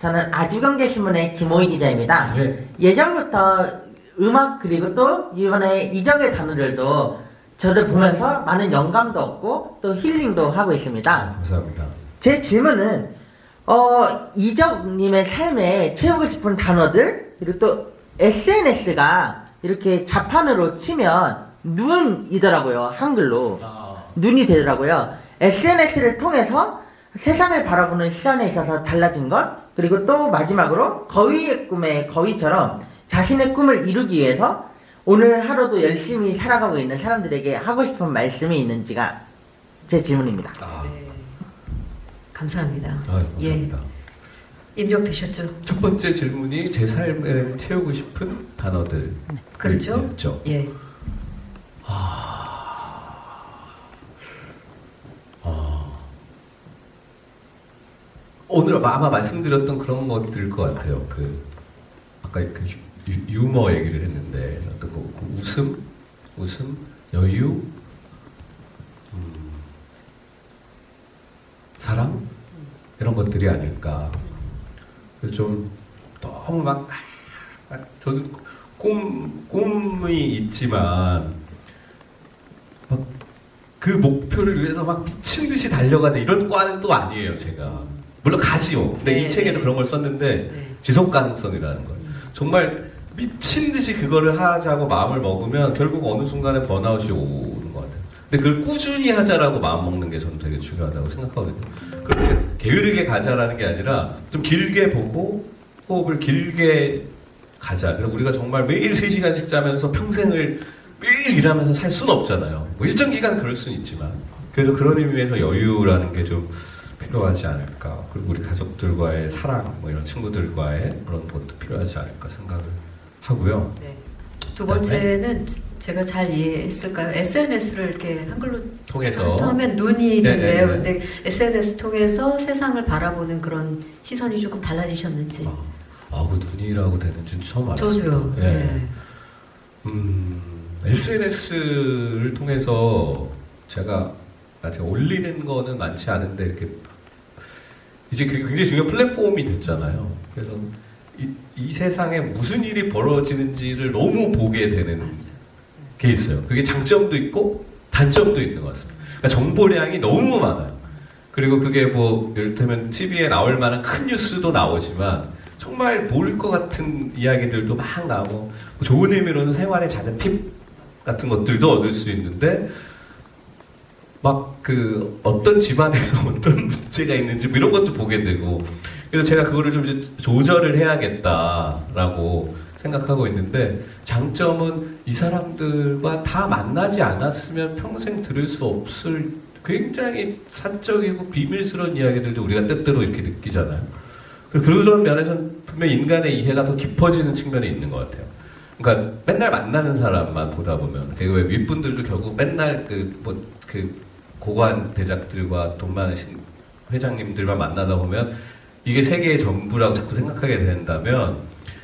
저는 아주경제신문의 김호희 기자입니다. 네. 예전부터 음악 그리고 또 이번에 이적의 단어들도 저를 보면서 많은 영감도 얻고 또 힐링도 하고 있습니다. 감사합니다. 제 질문은 이적님의 삶에 채우고 싶은 단어들 그리고 또 SNS가 이렇게 자판으로 치면 눈이더라고요. 한글로 눈이 되더라고요. SNS를 통해서 세상을 바라보는 시선에 있어서 달라진 것 그리고 또 마지막으로 거위의 꿈의 거위처럼 자신의 꿈을 이루기 위해서 오늘 하루도 열심히 살아가고 있는 사람들에게 하고 싶은 말씀이 있는지가 제 질문입니다. 네. 감사합니다. 감사합니다. 입력 되셨죠? 첫 번째 질문이 제 삶에 채우고 싶은 단어들. 그렇죠? 였죠. 예. 오늘 아마 말씀드렸던 그런 것들일 것 같아요. 아까 유머 얘기를 했는데 어떤 그 웃음, 여유, 사랑 이런 것들이 아닐까. 그래서 좀 너무 저는 꿈이 있지만 막 그 목표를 위해서 막 미친 듯이 달려가자 이런 과는 또 아니에요. 제가 물론 가지요. 근데 네, 이 책에도 네. 그런 걸 썼는데 네. 지속 가능성이라는 걸 정말 미친 듯이 그거를 하자고 마음을 먹으면 결국 어느 순간에 번아웃이 오는 것 같아요. 근데 그걸 꾸준히 하자라고 마음 먹는 게 저는 되게 중요하다고 생각하거든요. 그렇게 게으르게 가자라는 게 아니라 좀 길게 보고 호흡을 길게 가자. 그리고 우리가 정말 매일 3시간씩 자면서 평생을 매일 일하면서 살 수는 없잖아요. 뭐 일정 기간 그럴 수는 있지만 그래서 그런 의미에서 여유라는 게 좀 필요하지 않을까. 그리고 우리 가족들과의 사랑, 뭐 이런 친구들과의 그런 것도 필요하지 않을까 생각을 하고요. 네. 두 번째는 제가 잘 이해했을까요? SNS를 이렇게 한글로 통해서 하면 눈이 된대요. 네. 근데 SNS 통해서 세상을 바라보는 그런 시선이 조금 달라지셨는지. 그 눈이라고 되는지 처음 알았어요. 저도요. 네. SNS를 통해서 제가 올리는 거는 많지 않은데 이렇게 이제 굉장히 중요한 플랫폼이 됐잖아요. 그래서 이 세상에 무슨 일이 벌어지는지를 너무 보게 되는 게 있어요. 그게 장점도 있고 단점도 있는 것 같습니다. 그러니까 정보량이 너무 많아요. 그리고 그게 뭐 이를테면 TV에 나올 만한 큰 뉴스도 나오지만 정말 모를 것 같은 이야기들도 막 나오고 좋은 의미로는 생활의 작은 팁 같은 것들도 얻을 수 있는데 막 어떤 집안에서 어떤 문제가 있는지 뭐 이런 것도 보게 되고 그래서 제가 그거를 좀 이제 조절을 해야겠다라고 생각하고 있는데 장점은 이 사람들과 다 만나지 않았으면 평생 들을 수 없을 굉장히 사적이고 비밀스러운 이야기들도 우리가 때때로 이렇게 느끼잖아요. 그런 면에서는 분명 인간의 이해가 더 깊어지는 측면이 있는 것 같아요. 그러니까 맨날 만나는 사람만 보다 보면 왜 윗분들도 결국 맨날 고관 대작들과 돈 많으신 회장님들만 만나다 보면 이게 세계의 전부라고 자꾸 생각하게 된다면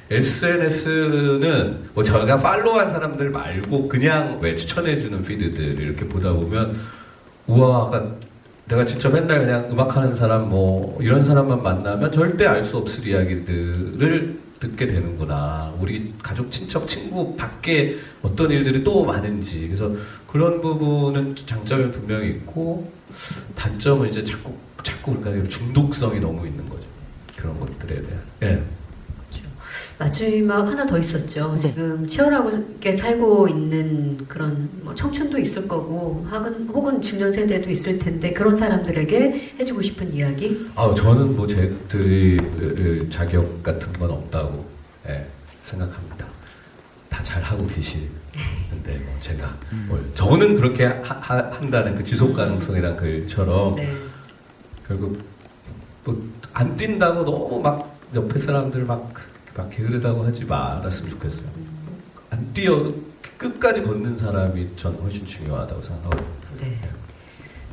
SNS는 뭐 제가 팔로우한 사람들 말고 그냥 왜 추천해주는 피드들 이렇게 보다 보면 우와 내가 진짜 맨날 그냥 음악하는 사람 뭐 이런 사람만 만나면 절대 알 수 없을 이야기들을 듣게 되는구나. 우리 가족, 친척, 친구 밖에 어떤 일들이 또 많은지. 그래서 그런 부분은 장점이 분명히 있고 단점은 이제 자꾸 그러니까 중독성이 너무 있는 거죠. 그런 것들에 대한. 예. 마지막 하나 더 있었죠. 네. 지금 치열하게 살고 있는 그런 뭐 청춘도 있을 거고 혹은 중년 세대도 있을 텐데 그런 사람들에게 해주고 싶은 이야기? 저는 뭐 제 드릴 자격 같은 건 없다고 생각합니다. 다 잘 하고 계시는데 뭐 제가 저는 그렇게 한다는 그 지속 가능성이란 글처럼 네. 결국 뭐 안 뛴다고 너무 막 옆에 사람들 막 게으르다고 하지 말았으면 좋겠어요. 안 뛰어도 끝까지 걷는 사람이 저는 훨씬 중요하다고 생각하거든요. 네.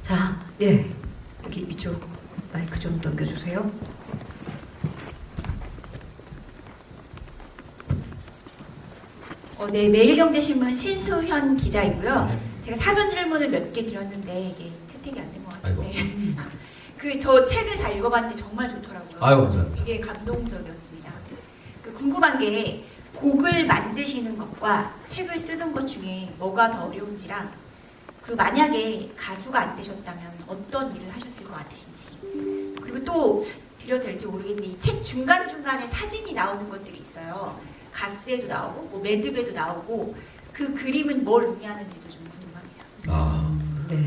자, 예. 여기 이쪽 마이크 좀 넘겨주세요. 네, 매일경제신문 신수현 기자이고요. 네. 제가 사전 질문을 몇 개 드렸는데 이게 채택이 안 된 것 아이고. 같은데 저 책을 다 읽어봤는데 정말 좋더라고요. 아유, 감사합니다. 되게 감동적이었습니다. 그 궁금한 게 곡을 만드시는 것과 책을 쓰는 것 중에 뭐가 더 어려운지랑 그리고 만약에 가수가 안 되셨다면 어떤 일을 하셨을 것 같으신지 그리고 또 드려도 될지 모르겠는데 이 책 중간중간에 사진이 나오는 것들이 있어요. 가스에도 나오고 뭐 매듭에도 나오고 그 그림은 뭘 의미하는지도 좀 궁금합니다. 아, 네.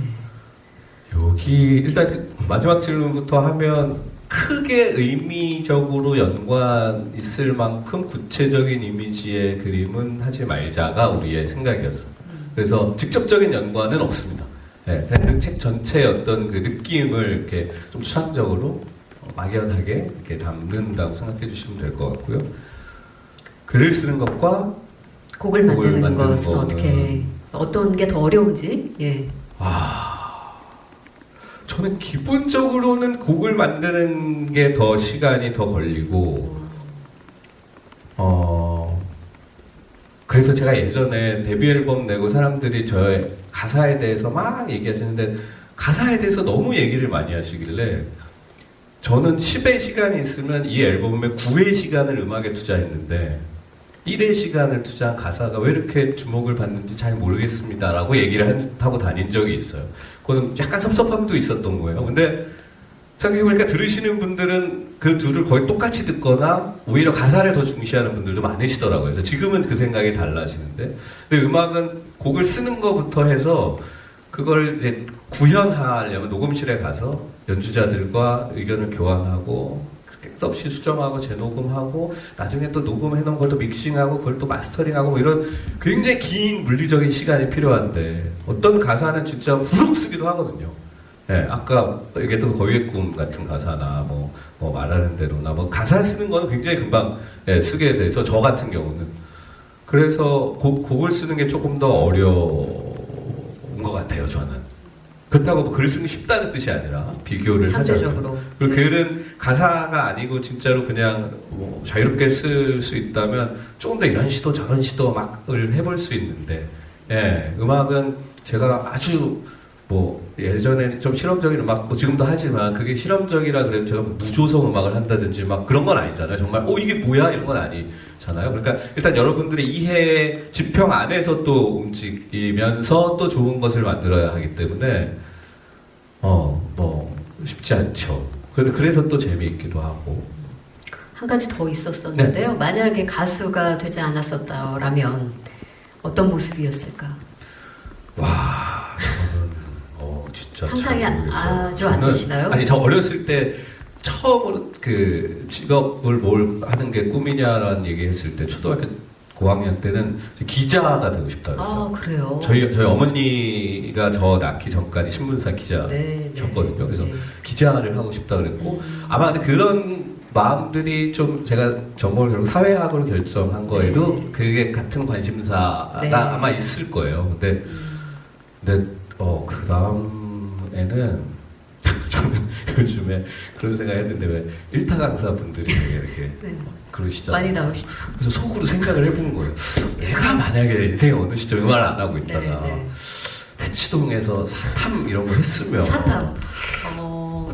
여기 일단 그 마지막 질문부터 하면 크게 의미적으로 연관 있을 만큼 구체적인 이미지의 그림은 하지 말자가 우리의 생각이었어요. 그래서 직접적인 연관은 없습니다. 네, 그 책 전체의 어떤 그 느낌을 이렇게 좀 추상적으로 막연하게 이렇게 담는다고 생각해 주시면 될 것 같고요. 글을 쓰는 것과 곡을 곡을 만드는 만드는 것은 거는- 어떻게 어떤 게 더 어려운지 예. 저는 기본적으로는 곡을 만드는 게 더 시간이 더 걸리고, 그래서 제가 예전에 데뷔 앨범 내고 사람들이 저의 가사에 대해서 막 얘기하시는데, 가사에 대해서 너무 얘기를 많이 하시길래, 저는 10의 시간이 있으면 이 앨범에 9의 시간을 음악에 투자했는데, 1의 시간을 투자한 가사가 왜 이렇게 주목을 받는지 잘 모르겠습니다라고 얘기를 하고 다닌 적이 있어요. 그건 약간 섭섭함도 있었던 거예요. 근데 생각해보니까 들으시는 분들은 그 둘을 거의 똑같이 듣거나 오히려 가사를 더 중시하는 분들도 많으시더라고요. 그래서 지금은 그 생각이 달라지는데. 근데 음악은 곡을 쓰는 것부터 해서 그걸 이제 구현하려면 녹음실에 가서 연주자들과 의견을 교환하고 끝없이 수정하고 재녹음하고 나중에 또 녹음해놓은 걸 또 믹싱하고 그걸 또 마스터링하고 뭐 이런 굉장히 긴 물리적인 시간이 필요한데 어떤 가사는 진짜 후룩 쓰기도 하거든요. 예, 아까 얘기했던 거위의 꿈 같은 가사나 뭐 말하는 대로나 뭐 가사 쓰는 거는 굉장히 금방 쓰게 돼서 저 같은 경우는 그래서 곡을 쓰는 게 조금 더 어려운 것 같아요. 저는. 그렇다고 뭐 글을 쓰기 쉽다는 뜻이 아니라 비교를 하자면 상대적으로 그리고 글은 가사가 아니고 진짜로 그냥 뭐 자유롭게 쓸 수 있다면 조금 더 이런 시도 저런 시도 막을 해볼 수 있는데 음악은 제가 아주 뭐 예전에 좀 실험적인 음악 뭐 지금도 하지만 그게 실험적이라 그래서 제가 무조성 음악을 한다든지 막 그런 건 아니잖아요. 정말 이게 뭐야 이런 건 아니잖아요. 그러니까 일단 여러분들의 이해 지평 안에서 또 움직이면서 또 좋은 것을 만들어야 하기 때문에 뭐 쉽지 않죠. 그래서 또 재미있기도 하고. 한 가지 더 있었었는데요. 네. 만약에 가수가 되지 않았었다라면 어떤 모습이었을까? 와, 저는 진짜 상상이 잘 모르겠어요. 아주 안 되시나요? 아니, 저 어렸을 때 처음으로 그 직업을 뭘 하는 게 꿈이냐라는 얘기했을 때 초등학교 고학년 때는 기자가 되고 싶다 그랬어요. 아, 그래요? 저희 어머니가 저 낳기 전까지 신문사 네, 기자셨거든요. 그래서 네. 기자를 하고 싶다 그랬고 아마 근데 그런 마음들이 좀 제가 전공을 결국 사회학으로 결정한 거에도 네. 그게 같은 관심사가 네. 아마 있을 거예요. 근데 그 다음에는 저는 요즘에 그런 생각 했는데 왜 일타 강사 분들이 이렇게 네. 그러시잖아요. 많이 나오시죠. 그래서 속으로 생각을 해본 거예요. 얘가 만약에 인생의 어느 시점 음악을 안 하고 있다가 네, 네. 대치동에서 사탐 이런 거 했으면 사탐.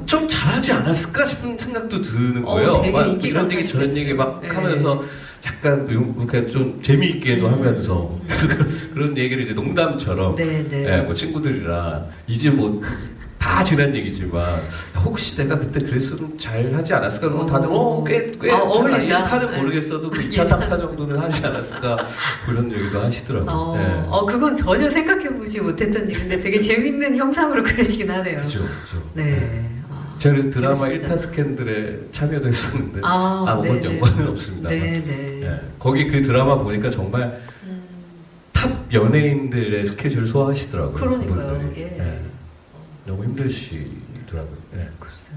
좀 잘하지 않았을까 싶은 생각도 드는 거예요. 되게 막 인기가 이런 얘기 저런 많으시네. 얘기 막 네. 하면서 약간 이렇게 좀 재미있게도 하면서 그런 얘기를 이제 농담처럼 네, 네. 뭐 친구들이랑 이제 뭐 다 지난 얘기지만 혹시 내가 그때 그랬으면 잘 하지 않았을까? 그러면 다들 꽤 어울린다. 1타는 모르겠어도 2타, 3타 정도는 하지 않았을까? 그런 얘기도 하시더라고요. 네. 그건 전혀 생각해보지 못했던 얘기인데 되게 재밌는 형상으로 그려지긴 하네요. 그죠. 네. 제가 그래서 드라마 재밌습니다. 1타 스캔들에 참여도 했었는데 아무런 네네. 연관은 없습니다. 네, 네. 예. 거기 그 드라마 보니까 정말 탑 연예인들의 스케줄 소화하시더라고요. 그러니까요. 그분들이. 예. 너무 힘드시더라고요. 예. 글쎄요.